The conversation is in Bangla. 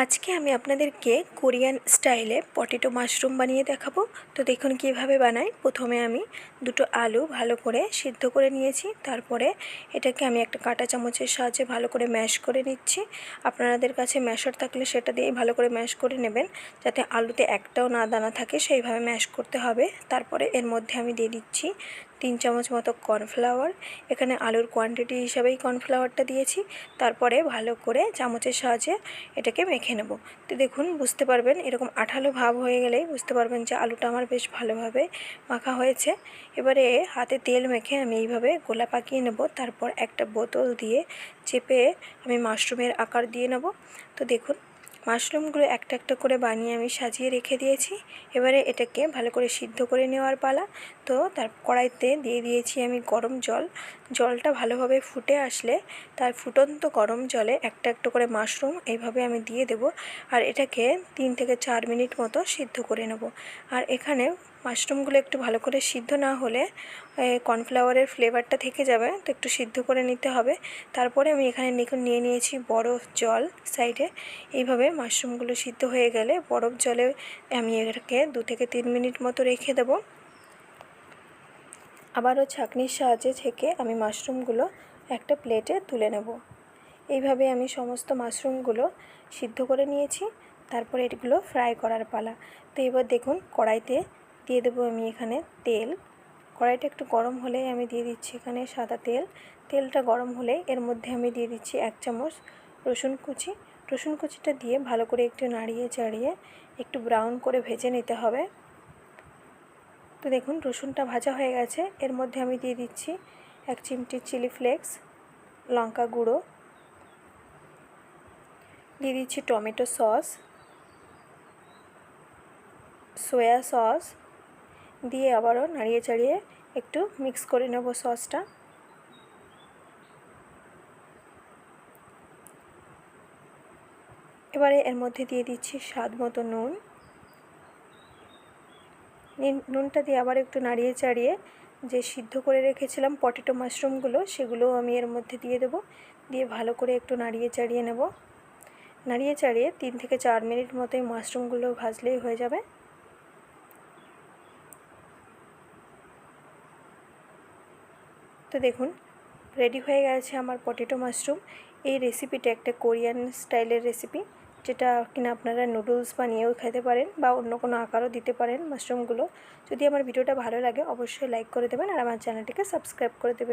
আজকে আমি আপনাদেরকে কোরিয়ান স্টাইলে পটেটো মাশরুম বানিয়ে দেখাবো। তো দেখুন কিভাবে বানাই। প্রথমে আমি দুটো আলু ভালো করে সিদ্ধ করে নিয়েছি। তারপরে এটাকে আমি একটা কাঁটা চামচের সাহায্যে ভালো করে ম্যাশ করে নিচ্ছি। আপনাদের কাছে ম্যাশার থাকলে সেটা দিয়েই ভালো করে ম্যাশ করে নেবেন, যাতে আলুতে একটাও না দানা থাকে, সেইভাবে ম্যাশ করতে হবে। তারপরে এর মধ্যে আমি দিয়ে দিচ্ছি 3 চামচ মতো কর্নফ্লাওয়ার। এখানে আলুর কোয়ান্টিটি হিসাবেই কর্নফ্লাওয়ারটা দিয়েছি। তারপরে ভালো করে চামচের সাহায্যে এটাকে মেখে নেব। তো দেখুন বুঝতে পারবেন, এরকম আঠালো ভাব হয়ে গেলেই বুঝতে পারবেন যে আলুটা আমার বেশ ভালোভাবে মাখা হয়েছে। এবারে হাতে তেল মেখে আমি এইভাবে গোলা পাকিয়ে নেব। তারপর একটা বোতল দিয়ে চেপে আমি মাশরুমের আকার দিয়ে নেব। তো দেখুন মাশরুমগুলো একটা একটা করে বানিয়ে আমি সাজিয়ে রেখে দিয়েছি। এবারে এটাকে ভালো করে সিদ্ধ করে নেওয়ার পালা। তো তার কড়াইতে দিয়ে দিয়েছি আমি গরম জল। জলটা ভালোভাবে ফুটে আসলে তার ফুটন্ত গরম জলে একটা একটা করে মাশরুম এইভাবে আমি দিয়ে দেব। আর এটাকে 3 থেকে 4 মিনিট মতো সিদ্ধ করে নেব। আর এখানে মাশরুমগুলো একটু ভালো করে সিদ্ধ না হলে কর্নফ্লাওয়ারের ফ্লেভারটা থেকে যাবে, তো একটু সিদ্ধ করে নিতে হবে। তারপরে আমি এখানে নিয়ে নিয়েছি বরফ জল সাইডে। এইভাবে মাশরুমগুলো সিদ্ধ হয়ে গেলে বরফ জলে আমি এটাকে 2 থেকে 3 মিনিট মতো রেখে দেব। আবারও ছাঁকনির সাহায্যে ছেঁকে আমি মাশরুমগুলো একটা প্লেটে তুলে নেব। এইভাবে আমি সমস্ত মাশরুমগুলো সিদ্ধ করে নিয়েছি। তারপরে এগুলো ফ্রাই করার পালা। তো এবার দেখুন কড়াইতে দিয়ে দেবো আমি এখানে তেল। কড়াইটা একটু গরম হলেই আমি দিয়ে দিচ্ছি এখানে সাদা তেল। তেলটা গরম হলে এর মধ্যে আমি দিয়ে দিচ্ছি 1 চামচ রসুন কুচি। রসুন কুচিটা দিয়ে ভালো করে একটু নাড়িয়ে চাড়িয়ে একটু ব্রাউন করে ভেজে নিতে হবে। তো দেখুন রসুনটা ভাজা হয়ে গেছে। এর মধ্যে আমি দিয়ে দিচ্ছি 1 চিমটি চিলি ফ্লেক্স, লঙ্কা গুঁড়ো, দিয়ে দিচ্ছি টমেটো সস, সয়া সস দিয়ে আবারও নাড়িয়ে চাড়িয়ে একটু মিক্স করে নেব সসটা। এবারে এর মধ্যে দিয়ে দিচ্ছি স্বাদ মতো নুন। নুনটা দিয়ে আবার একটু নাড়িয়ে চাড়িয়ে যে সিদ্ধ করে রেখেছিলাম পটেটো মাশরুমগুলো, সেগুলোও আমি এর মধ্যে দিয়ে দেব। দিয়ে ভালো করে একটু নাড়িয়ে চাড়িয়ে নেব। নাড়িয়ে চাড়িয়ে 3 থেকে 4 মিনিট মতোই মাশরুমগুলো ভাজলেই হয়ে যাবে। তো দেখুন রেডি হয়ে গেছে আমার পটেটো মাশরুম। এই রেসিপিটা একটা কোরিয়ান স্টাইলের রেসিপি, যেটা কিনা আপনারা নুডলস বানিয়েও খেতে পারেন বা অন্য কোনো আকারও দিতে পারেন মাশরুমগুলো। যদি আমার ভিডিওটা ভালো লাগে অবশ্যই লাইক করে দেবেন আর আমার চ্যানেলটিকে সাবস্ক্রাইব করে দেবেন।